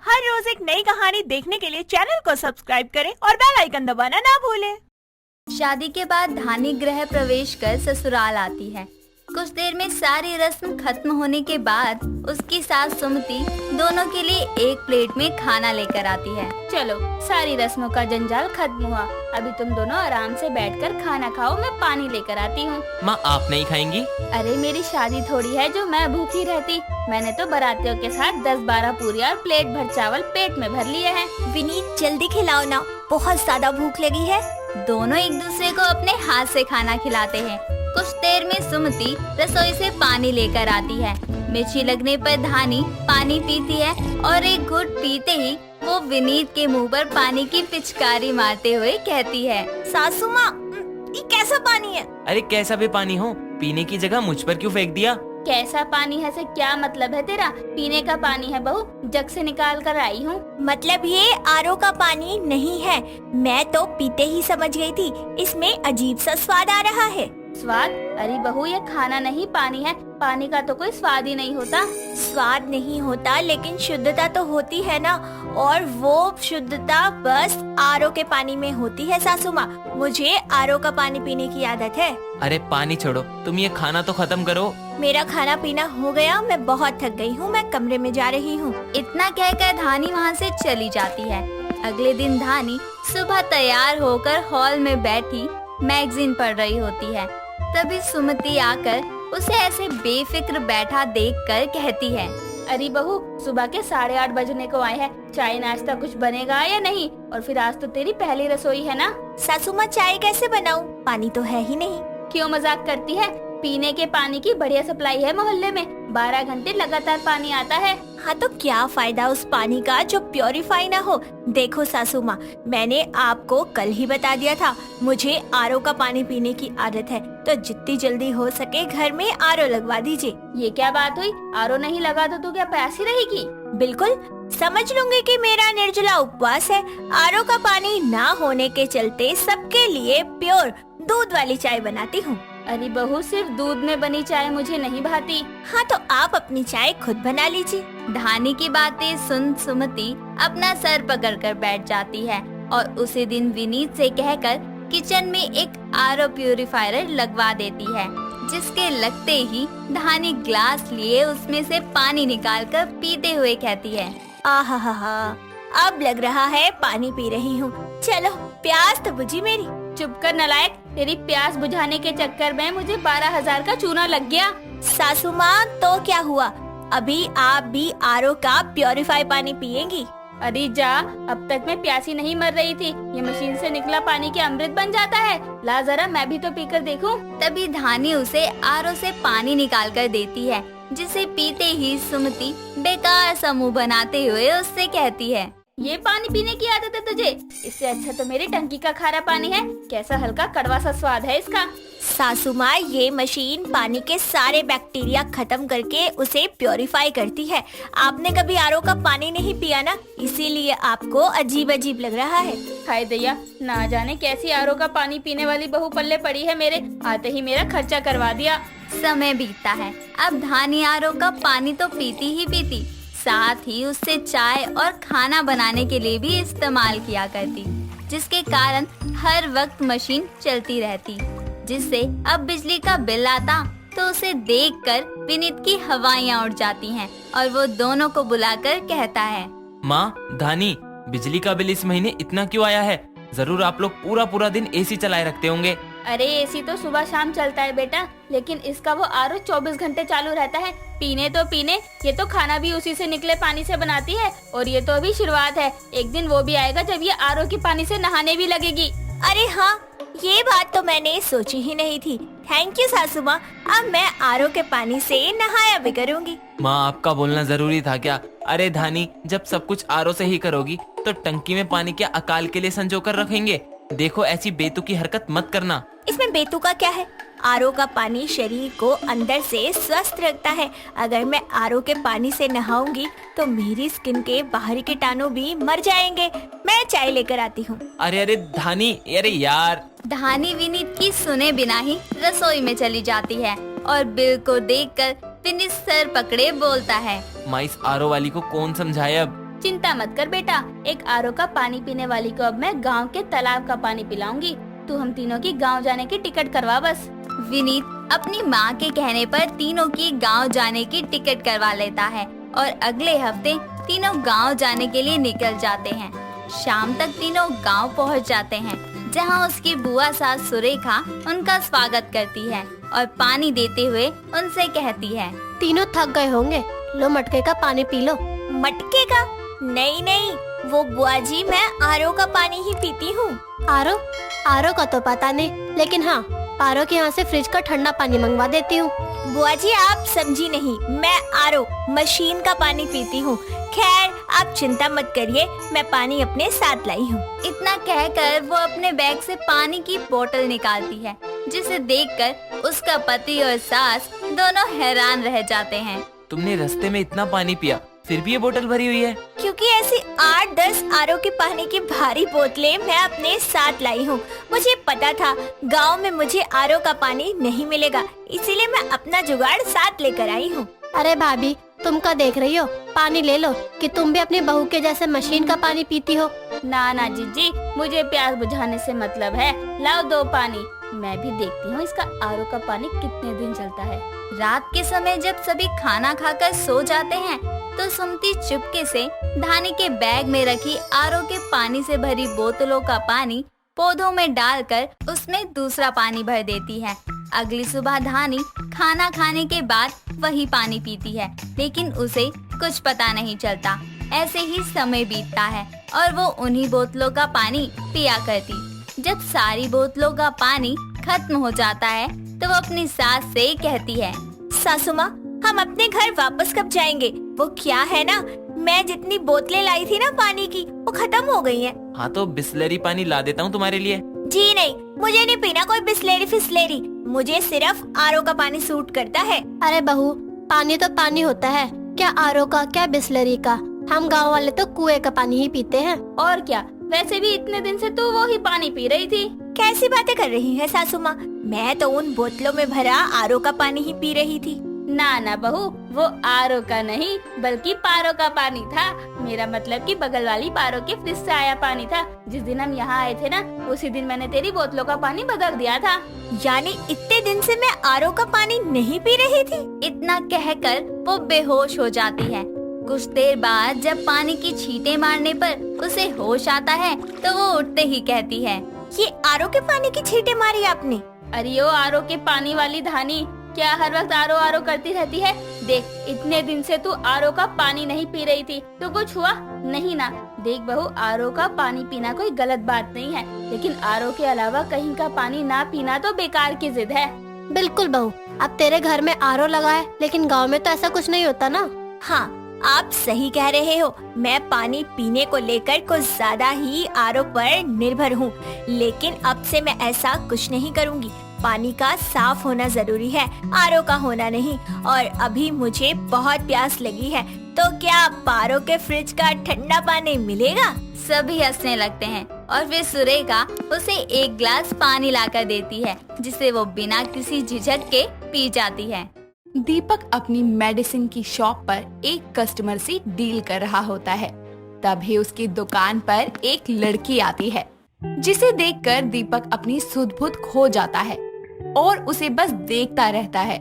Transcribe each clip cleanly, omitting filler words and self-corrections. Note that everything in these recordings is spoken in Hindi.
हर रोज एक नई कहानी देखने के लिए चैनल को सब्सक्राइब करें और बेल आइकन दबाना ना भूलें। शादी के बाद धानी गृह प्रवेश कर ससुराल आती है। कुछ देर में सारी रस्म खत्म होने के बाद उसकी सास सुमति दोनों के लिए एक प्लेट में खाना लेकर आती है। चलो, सारी रस्मों का जंजाल खत्म हुआ, अभी तुम दोनों आराम से बैठकर खाना खाओ, मैं पानी लेकर आती हूँ। माँ, आप नहीं खाएंगी? अरे मेरी शादी थोड़ी है जो मैं भूखी रहती। मैंने तो बारातियों के साथ 10-12 पूरी और प्लेट भर चावल पेट में भर लिए हैं। विनीत, जल्दी खिलाओ ना, बहुत ज्यादा भूख लगी है। दोनों एक दूसरे को अपने हाथ से खाना खिलाते हैं। कुछ देर में सुमति रसोई से पानी लेकर आती है। मिर्ची लगने पर धानी पानी पीती है और एक घुट पीते ही वो विनीत के मुंह पर पानी की पिचकारी मारते हुए कहती है, सासू माँ, ये कैसा पानी है? अरे कैसा भी पानी हो, पीने की जगह मुझ पर क्यों फेंक दिया? कैसा पानी है से क्या मतलब है तेरा? पीने का पानी है बहू, जग से निकाल कर आई हूँ। मतलब ये आरओ का पानी नहीं है। मैं तो पीते ही समझ गई थी, इसमें अजीब सा स्वाद आ रहा है। स्वाद? अरे बहू, ये खाना नहीं पानी है। पानी का तो कोई स्वाद ही नहीं होता। स्वाद नहीं होता लेकिन शुद्धता तो होती है ना, और वो शुद्धता बस आरओ के पानी में होती है सासू माँ। मुझे आरओ का पानी पीने की आदत है। अरे पानी छोड़ो, तुम ये खाना तो खत्म करो। मेरा खाना पीना हो गया, मैं बहुत थक गई हूँ, मैं कमरे में जा रही हूँ। इतना कहकर धानी वहाँ से चली जाती है। अगले दिन धानी सुबह तैयार होकर हॉल में बैठी मैगजीन पढ़ रही होती है। तभी सुमति आकर उसे ऐसे बेफिक्र बैठा देखकर कहती है, अरे बहू, सुबह के 8:30 बजने को आए हैं, चाय नाश्ता कुछ बनेगा या नहीं? और फिर आज तो तेरी पहली रसोई है ना। सासू माँ, चाय कैसे बनाऊं? पानी तो है ही नहीं। क्यों मजाक करती है? पीने के पानी की बढ़िया सप्लाई है मोहल्ले में, 12 घंटे लगातार पानी आता है। हाँ, तो क्या फायदा उस पानी का जो प्योरीफाई ना हो? देखो सासू माँ, मैंने आपको कल ही बता दिया था, मुझे आरओ का पानी पीने की आदत है, तो जितनी जल्दी हो सके घर में आरओ लगवा दीजिए। ये क्या बात हुई? आरओ नहीं लगा तो तू क्या प्यासी रहेगी? बिल्कुल, समझ लूंगी कि मेरा निर्जला उपवास है। आरओ का पानी ना होने के चलते सबके लिए प्योर दूध वाली चाय बनाती हूँ। अरे बहू, सिर्फ दूध में बनी चाय मुझे नहीं भाती। हाँ, तो आप अपनी चाय खुद बना लीजिए। धानी की बातें सुन सुमति अपना सर पकड़कर बैठ जाती है और उसी दिन विनीत से कहकर किचन में एक आरओ प्यूरिफायर लगवा देती है, जिसके लगते ही धानी ग्लास लिए उसमें से पानी निकालकर पीते हुए कहती है, आहा, अब लग रहा है पानी पी रही हूँ। चलो, प्यास तो बुझी मेरी। चुप कर नलायक, तेरी प्यास बुझाने के चक्कर में मुझे 12,000 का चूना लग गया। सासू माँ, तो क्या हुआ? अभी आप भी आरओ का प्योरीफाई पानी पिएंगी? अरे जा, अब तक मैं प्यासी नहीं मर रही थी। ये मशीन से निकला पानी के अमृत बन जाता है। ला जरा, मैं भी तो पीकर देखूं। तभी धानी उसे आरओ से पानी निकाल कर देती है, जिसे पीते ही सुमति बेकार सा मुंह बनाते हुए उससे कहती है, ये पानी पीने की आदत है तुझे? इससे अच्छा तो मेरी टंकी का खारा पानी है। कैसा हल्का कड़वा सा स्वाद है इसका। सासू माँ, ये मशीन पानी के सारे बैक्टीरिया खत्म करके उसे प्योरीफाई करती है। आपने कभी आरओ का पानी नहीं पिया ना, इसीलिए आपको अजीब अजीब लग रहा है। हाय दैया, ना जाने कैसी आरओ का पानी पीने वाली बहू पल्ले पड़ी है मेरे। आते ही मेरा खर्चा करवा दिया। समय बीतता है। अब धानी आरओ का पानी तो पीती ही पीती, साथ ही उससे चाय और खाना बनाने के लिए भी इस्तेमाल किया करती, जिसके कारण हर वक्त मशीन चलती रहती। जिससे अब बिजली का बिल आता तो उसे देखकर विनीत की हवाइयाँ उड़ जाती हैं और वो दोनों को बुलाकर कहता है, माँ, धानी, बिजली का बिल इस महीने इतना क्यों आया है? जरूर आप लोग पूरा दिन एसी चलाए रखते होंगे। अरे एसी तो सुबह शाम चलता है बेटा, लेकिन इसका वो आरओ 24 घंटे चालू रहता है। पीने तो पीने, ये तो खाना भी उसी से निकले पानी से बनाती है। और ये तो अभी शुरुआत है, एक दिन वो भी आएगा जब ये आरओ के पानी से नहाने भी लगेगी। अरे हाँ, ये बात तो मैंने सोची ही नहीं थी। थैंक यू सासू माँ, अब मैं आरओ के पानी से नहाया भी करूँगी। माँ, आपका बोलना जरूरी था क्या? अरे धानी, जब सब कुछ आरओ से ही करोगी तो टंकी में पानी क्या अकाल के लिए संजो कर रखेंगे? देखो, ऐसी बेतुकी हरकत मत करना। इसमें बेतु का क्या है? आरओ का पानी शरीर को अंदर से स्वस्थ रखता है। अगर मैं आरओ के पानी से नहाऊंगी तो मेरी स्किन के बाहरी कीटाणु भी मर जाएंगे। मैं चाय लेकर आती हूँ। अरे धानी, अरे यार। धानी विनीत की सुने बिना ही रसोई में चली जाती है और बिल को देखकर विनीत सर पकड़े बोलता है, माँ, इस आरओ वाली को कौन समझाए अब? चिंता मत कर बेटा, एक आरओ का पानी पीने वाली को अब मैं गांव के तालाब का पानी पिलाऊंगी। तू हम तीनों की गांव जाने की टिकट करवा बस। विनीत अपनी माँ के कहने पर तीनों की गांव जाने की टिकट करवा लेता है और अगले हफ्ते तीनों गांव जाने के लिए निकल जाते हैं। शाम तक तीनों गांव पहुंच जाते हैं, जहां उसकी बुआ सास सुरेखा उनका स्वागत करती है और पानी देते हुए उनसे कहती है, तीनों थक गए होंगे, लो मटके का पानी पी लो। मटके का? नहीं नहीं, वो बुआ जी मैं आरओ का पानी ही पीती हूँ। आरओ का तो पता नहीं, लेकिन हाँ पारो के यहाँ से फ्रिज का ठंडा पानी मंगवा देती हूँ। बुआ जी आप समझी नहीं, मैं आरओ मशीन का पानी पीती हूँ। खैर आप चिंता मत करिए, मैं पानी अपने साथ लाई हूँ। इतना कहकर वो अपने बैग से पानी की बोतल निकालती है, जिसे देखकर उसका पति और सास दोनों हैरान रह जाते हैं। तुमने रास्ते में इतना पानी पिया, फिर भी ये बोतल भरी हुई है? क्योंकि ऐसी 8-10 आरओ के पानी की भारी बोतलें मैं अपने साथ लाई हूँ। मुझे पता था गांव में मुझे आरओ का पानी नहीं मिलेगा, इसीलिए मैं अपना जुगाड़ साथ लेकर आई हूँ। अरे भाभी तुम क्या देख रही हो, पानी ले लो कि तुम भी अपनी बहू के जैसे मशीन का पानी पीती हो। ना ना जीजी, मुझे प्यास बुझाने से मतलब है, लाओ दो पानी। मैं भी देखती हूँ इसका आरओ का पानी कितने दिन चलता है। रात के समय जब सभी खाना खाकर सो जाते हैं तो सुमति चुपके से धानी के बैग में रखी आरओ के पानी से भरी बोतलों का पानी पौधों में डालकर उसमें दूसरा पानी भर देती है। अगली सुबह धानी खाना खाने के बाद वही पानी पीती है, लेकिन उसे कुछ पता नहीं चलता। ऐसे ही समय बीतता है और वो उन्हीं बोतलों का पानी पिया करती। जब सारी बोतलों का पानी खत्म हो जाता है तो वो अपनी सास से कहती है, सासू माँ हम अपने घर वापस कब जाएंगे? वो क्या है ना, मैं जितनी बोतलें लाई थी ना पानी की वो खत्म हो गई हैं। हाँ तो बिस्लरी पानी ला देता हूँ तुम्हारे लिए। जी नहीं, मुझे नहीं पीना कोई बिस्लेरी फिस्लेरी, मुझे सिर्फ आरओ का पानी सूट करता है। अरे बहू पानी तो पानी होता है, क्या आरओ का क्या बिस्लरी का, हम गांव वाले तो कुएं का पानी ही पीते हैं। और क्या, वैसे भी इतने दिन से तू वो ही पानी पी रही थी। कैसी बातें कर रही है सासू माँ, मैं तो उन बोतलों में भरा आरओ का पानी ही पी रही थी। ना ना बहू, वो आरओ का नहीं बल्कि पारो का पानी था। मेरा मतलब कि बगल वाली पारो के फ्रिज से आया पानी था। जिस दिन हम यहाँ आए थे ना, उसी दिन मैंने तेरी बोतलों का पानी बदल दिया था। यानी इतने दिन से मैं आरओ का पानी नहीं पी रही थी? इतना कहकर वो बेहोश हो जाती है। कुछ देर बाद जब पानी की छींटे मारने पर उसे होश आता है तो वो उठते ही कहती है, ये आरओ के पानी की छींटे मारी आपने? अरे ओ आरओ के पानी वाली धानी, क्या हर वक्त आरओ आरओ करती रहती है? देख, इतने दिन से तू आरओ का पानी नहीं पी रही थी तो कुछ हुआ नहीं ना? देख बहू, आरओ का पानी पीना कोई गलत बात नहीं है, लेकिन आरओ के अलावा कहीं का पानी ना पीना तो बेकार की जिद है। बिल्कुल बहू, अब तेरे घर में आरओ लगा है, लेकिन गांव में तो ऐसा कुछ नहीं होता ना। हाँ आप सही कह रहे हो, मैं पानी पीने को लेकर कुछ ज्यादा ही आरओ पर निर्भर हूँ, लेकिन अब से मैं ऐसा कुछ नहीं करूँगी। पानी का साफ होना जरूरी है, आरओ का होना नहीं। और अभी मुझे बहुत प्यास लगी है, तो क्या पारो के फ्रिज का ठंडा पानी मिलेगा? सभी हंसने लगते हैं और फिर सुरेखा उसे एक ग्लास पानी लाकर देती है, जिसे वो बिना किसी झिझक के पी जाती है। दीपक अपनी मेडिसिन की शॉप पर एक कस्टमर से डील कर रहा होता है। तभी उसकी दुकान पर एक लड़की आती है, जिसे देखकर दीपक अपनी सुध-बुध खो जाता है और उसे बस देखता रहता है।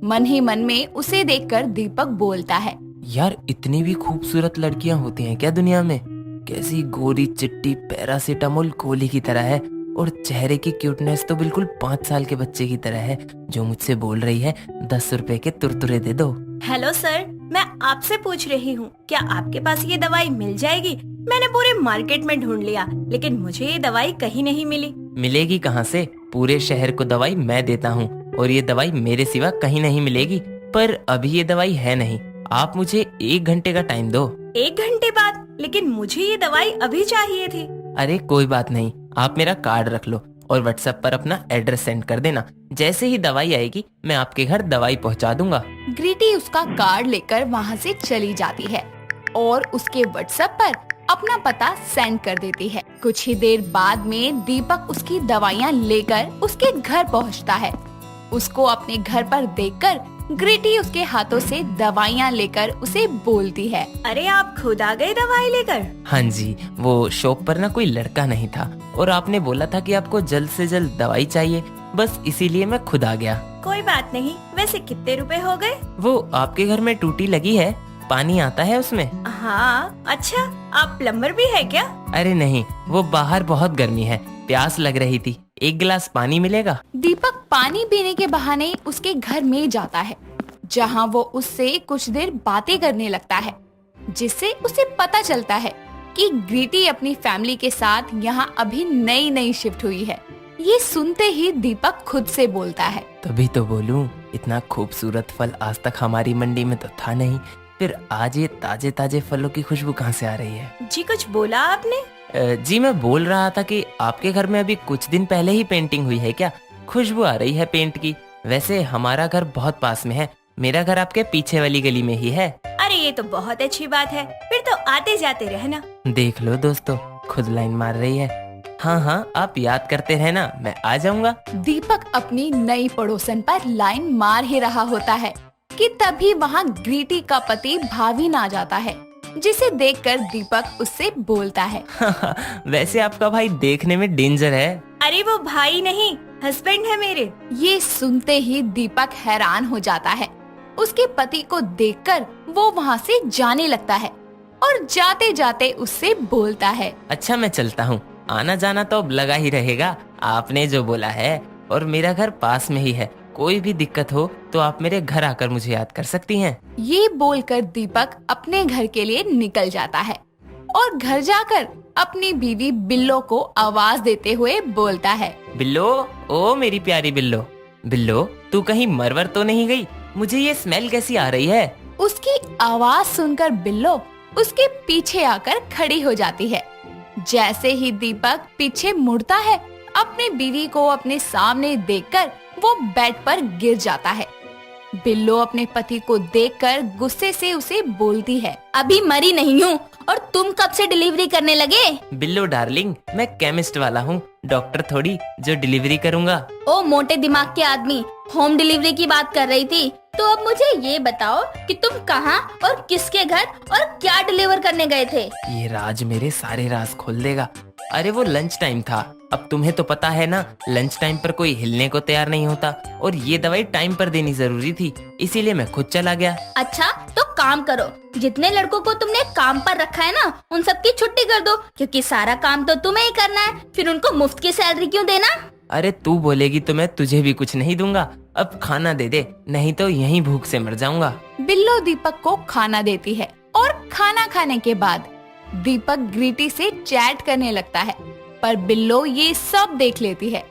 मन ही मन में उसे देखकर दीपक बोलता है, यार इतनी भी खूबसूरत लड़कियां होती हैं क्या दुनिया में? कैसी गोरी चिट्टी पैरासीटामोल गोली की तरह है, और चेहरे की क्यूटनेस तो बिल्कुल 5 साल के बच्चे की तरह है, जो मुझसे बोल रही है 10 रुपए के तुरतुरे दे दो। हेलो सर, मैं आपसे पूछ रही हूँ, क्या आपके पास ये दवाई मिल जाएगी? मैंने पूरे मार्केट में ढूंढ लिया, लेकिन मुझे ये दवाई कहीं नहीं मिली। मिलेगी कहाँ से? पूरे शहर को दवाई मैं देता हूँ और ये दवाई मेरे सिवा कहीं नहीं मिलेगी। पर अभी ये दवाई है नहीं, आप मुझे 1 घंटे का टाइम दो। 1 घंटे बाद? लेकिन मुझे ये दवाई अभी चाहिए थी। अरे कोई बात नहीं, आप मेरा कार्ड रख लो और व्हाट्सएप पर अपना एड्रेस सेंड कर देना। जैसे ही दवाई आएगी मैं आपके घर दवाई पहुंचा दूंगा। ग्रीटी उसका कार्ड लेकर वहाँ से चली जाती है और उसके व्हाट्सएप पर अपना पता सेंड कर देती है। कुछ ही देर बाद में दीपक उसकी दवाइयाँ लेकर उसके घर पहुँचता है। उसको अपने घर पर देखकर ग्रीटी उसके हाथों से दवाइयाँ लेकर उसे बोलती है। अरे आप खुद आ गए दवाई लेकर? हाँ जी, वो शॉप पर ना कोई लड़का नहीं था और आपने बोला था कि आपको जल्द से जल्द दवाई चाहिए, बस इसीलिए मैं खुद आ गया। कोई बात नहीं। वैसे कितने रुपए हो गए? वो आपके घर में टूटी लगी है, पानी आता है उसमें? हाँ। अच्छा, आप प्लम्बर भी है क्या? अरे नहीं, वो बाहर बहुत गर्मी है, प्यास लग रही थी, एक गिलास पानी मिलेगा? दीपक पानी पीने के बहाने उसके घर में जाता है, जहाँ वो उससे कुछ देर बातें करने लगता है, जिससे उसे पता चलता है कि ग्रीटी अपनी फैमिली के साथ यहाँ अभी नई शिफ्ट हुई है। ये सुनते ही दीपक खुद से बोलता है, तभी तो बोलूं, इतना खूबसूरत फल आज तक हमारी मंडी में तो था नहीं, फिर आज ये ताजे ताजे फलों की खुशबू कहाँ से आ रही है? जी कुछ बोला आपने? जी मैं बोल रहा था कि आपके घर में अभी कुछ दिन पहले ही पेंटिंग हुई है क्या? खुशबू आ रही है पेंट की। वैसे हमारा घर बहुत पास में है, मेरा घर आपके पीछे वाली गली में ही है। अरे ये तो बहुत अच्छी बात है, फिर तो आते जाते रहना। देख लो दोस्तों, खुद लाइन मार रही है। हाँ, आप याद करते रहना, मैं आ जाऊंगा। दीपक अपनी नई पड़ोसन पर लाइन मार ही रहा होता है कि तभी वहाँ ग्रीटी का पति भाविन आ जाता है, जिसे देखकर दीपक उससे बोलता है। वैसे आपका भाई देखने में डेंजर है। अरे वो भाई नहीं, हस्बैंड है मेरे। ये सुनते ही दीपक हैरान हो जाता है। उसके पति को देखकर वो वहाँ से जाने लगता है और जाते जाते उससे बोलता है, अच्छा मैं चलता हूँ, आना जाना तो अब लगा ही रहेगा, आपने जो बोला है, और मेरा घर पास में ही है, कोई भी दिक्कत हो तो आप मेरे घर आकर मुझे याद कर सकती हैं। ये बोलकर दीपक अपने घर के लिए निकल जाता है और घर जाकर अपनी बीवी बिल्लो को आवाज देते हुए बोलता है, बिल्लो, ओ मेरी प्यारी बिल्लो, बिल्लो तू कहीं मरवर तो नहीं गई? मुझे ये स्मेल कैसी आ रही है? उसकी आवाज सुनकर बिल्लो उसके पीछे आकर खड़ी हो जाती है। जैसे ही दीपक पीछे मुड़ता है, अपनी बीवी को अपने सामने देखकर वो बेड पर गिर जाता है। बिल्लो अपने पति को देखकर गुस्से से उसे बोलती है, अभी मरी नहीं हूँ और तुम कब से डिलीवरी करने लगे? बिल्लो डार्लिंग, मैं केमिस्ट वाला हूँ, डॉक्टर थोड़ी जो डिलीवरी करूँगा। ओ मोटे दिमाग के आदमी, होम डिलीवरी की बात कर रही थी। तो अब मुझे ये बताओ कि तुम कहाँ और किसके घर और क्या डिलीवर करने गए थे? ये राज मेरे सारे राज खोल देगा। अरे वो लंच टाइम था, अब तुम्हें तो पता है ना, लंच टाइम पर कोई हिलने को तैयार नहीं होता, और ये दवाई टाइम पर देनी जरूरी थी, इसीलिए मैं खुद चला गया। अच्छा तो काम करो, जितने लड़कों को तुमने काम पर रखा है ना, उन सबकी छुट्टी कर दो, क्योंकि सारा काम तो तुम्हें ही करना है, फिर उनको मुफ्त की सैलरी क्यों देना? अरे तू बोलेगी तो मैं तुझे भी कुछ नहीं दूंगा, अब खाना दे दे, नहीं तो यहीं भूख से मर जाऊंगा। बिल्लो दीपक को खाना देती है और खाना खाने के बाद दीपक ग्रीटी से चैट करने लगता है, पर बिल्लो ये सब देख लेती है।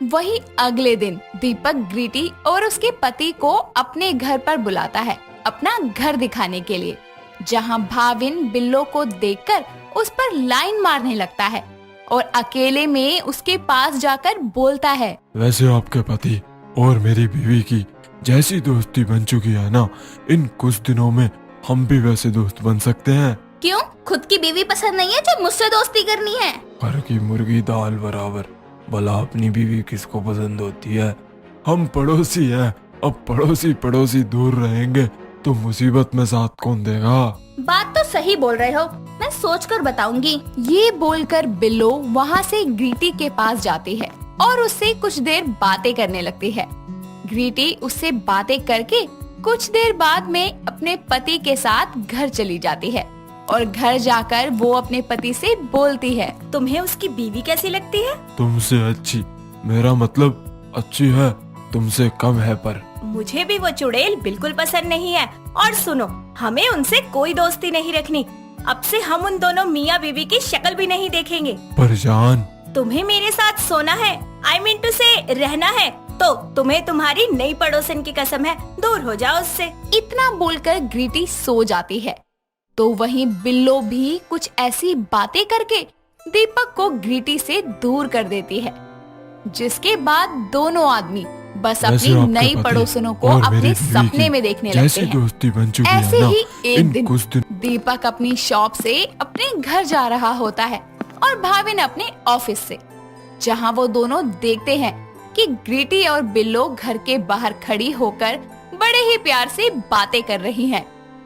वही अगले दिन दीपक ग्रीटी और उसके पति को अपने घर पर बुलाता है, अपना घर दिखाने के लिए, जहां भाविन बिल्लो को देखकर उस पर लाइन मारने लगता है और अकेले में उसके पास जाकर बोलता है, वैसे आपके पति और मेरी बीवी की जैसी दोस्ती बन चुकी है ना, इन कुछ दिनों में हम भी वैसे दोस्त बन सकते हैं। क्यों, खुद की बीवी पसंद नहीं है जो मुझसे दोस्ती करनी है? घर की मुर्गी दाल बराबर, भला अपनी बीवी किसको पसंद होती है? हम पड़ोसी हैं, अब पड़ोसी दूर रहेंगे तो मुसीबत में साथ कौन देगा? बात तो सही बोल रहे हो, मैं सोच कर बताऊंगी। ये बोलकर बिल्लो वहाँ से ग्रीटी के पास जाती है और उससे कुछ देर बातें करने लगती है। ग्रीटी उससे बातें करके कुछ देर बाद में अपने पति के साथ घर चली जाती है और घर जाकर वो अपने पति से बोलती है, तुम्हें उसकी बीवी कैसी लगती है? तुमसे अच्छी, मेरा मतलब अच्छी है, तुमसे कम है, पर मुझे भी वो चुड़ैल बिल्कुल पसंद नहीं है। और सुनो, हमें उनसे कोई दोस्ती नहीं रखनी, अब से हम उन दोनों मियाँ बीवी की शक्ल भी नहीं देखेंगे। पर जान, तुम्हें मेरे साथ सोना है, I mean to say रहना है, तो तुम्हें तुम्हारी नई पड़ोसन की कसम है, दूर हो जाओ उससे। इतना बोलकर ग्रीटी सो जाती है। तो वहीं बिल्लो भी कुछ ऐसी बातें करके दीपक को ग्रीटी से दूर कर देती है, जिसके बाद दोनों आदमी बस वैसे अपनी आपके नई पति पड़ोसनों को और अपने मेरी बीवी सपने की में देखने लगते जैसी हैं। दोस्ती बन चुकी ऐसे है ना, ही एक इन दिन कुछ दिन दीपक अपनी शॉप से अपने घर जा रहा होता है और भाविन अपने ऑफिस से, जहां वो दोनों देखते हैं कि ग्रीटी और बिल्लो घर के बाहर खड़ी होकर बड़े ही प्यार से बातें कर रही हैं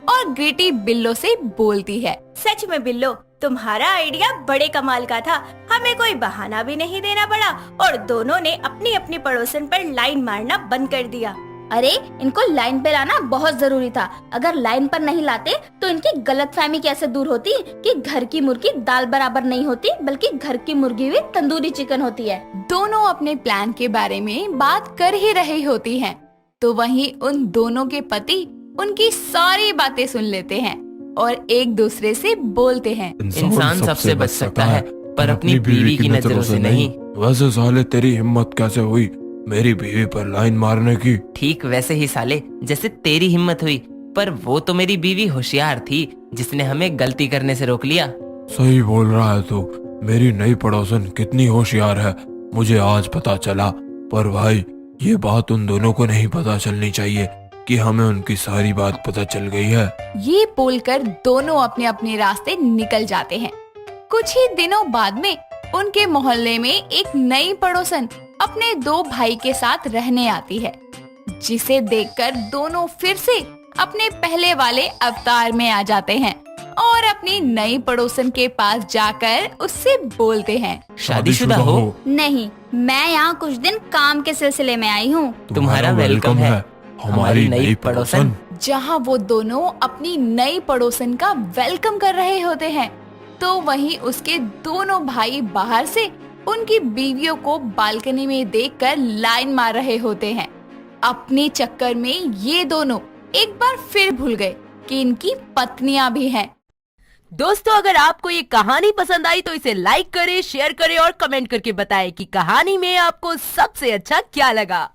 और ग्रीटी बिल्लो से बोलती है। सच में बिल्लो, तुम्हारा आइडिया बड़े कमाल का था। हमें कोई बहाना भी नहीं देना पड़ा और दोनों ने अपनी अपनी पड़ोसन पर लाइन मारना बंद कर दिया। अरे इनको लाइन पे लाना बहुत जरूरी था। अगर लाइन पर नहीं लाते तो इनकी गलतफहमी कैसे दूर होती कि घर की मुर्गी दाल बराबर नहीं होती, बल्कि घर की मुर्गी भी तंदूरी चिकन होती है। दोनों अपने प्लान के बारे में बात कर ही रही होती हैं, तो वहीं उन दोनों के पति उनकी सारी बातें सुन लेते हैं और एक दूसरे से बोलते हैं। इंसान सबसे बच सकता है पर अपनी बीवी की नजरों से नहीं। वैसे साले तेरी हिम्मत कैसे हुई मेरी बीवी पर लाइन मारने की? ठीक वैसे ही साले जैसे तेरी हिम्मत हुई, पर वो तो मेरी बीवी होशियार थी जिसने हमें गलती करने से रोक लिया। सही बोल रहा है तू। मेरी नई पड़ोसन कितनी होशियार है मुझे आज पता चला। पर भाई ये बात उन दोनों को नहीं पता चलनी चाहिए कि हमें उनकी सारी बात पता चल गई है। ये बोलकर दोनों अपने अपने रास्ते निकल जाते हैं। कुछ ही दिनों बाद में उनके मोहल्ले में एक नई पड़ोसन अपने दो भाई के साथ रहने आती है, जिसे देखकर दोनों फिर से अपने पहले वाले अवतार में आ जाते हैं और अपनी नई पड़ोसन के पास जाकर उससे बोलते हैं। शादीशुदा हो? नहीं, मैं यहाँ कुछ दिन काम के सिलसिले में आई हूँ। तुम्हारा वेलकम है हमारी नई पड़ोसन। जहाँ वो दोनों अपनी नई पड़ोसन का वेलकम कर रहे होते हैं, तो वहीं उसके दोनों भाई बाहर से उनकी बीवियों को बालकनी में देखकर लाइन मार रहे होते हैं। अपने चक्कर में ये दोनों एक बार फिर भूल गए कि इनकी पत्नियां भी हैं। दोस्तों, अगर आपको ये कहानी पसंद आई तो इसे लाइक करें, शेयर करें और कमेंट करके बताएं कि कहानी में आपको सबसे अच्छा क्या लगा।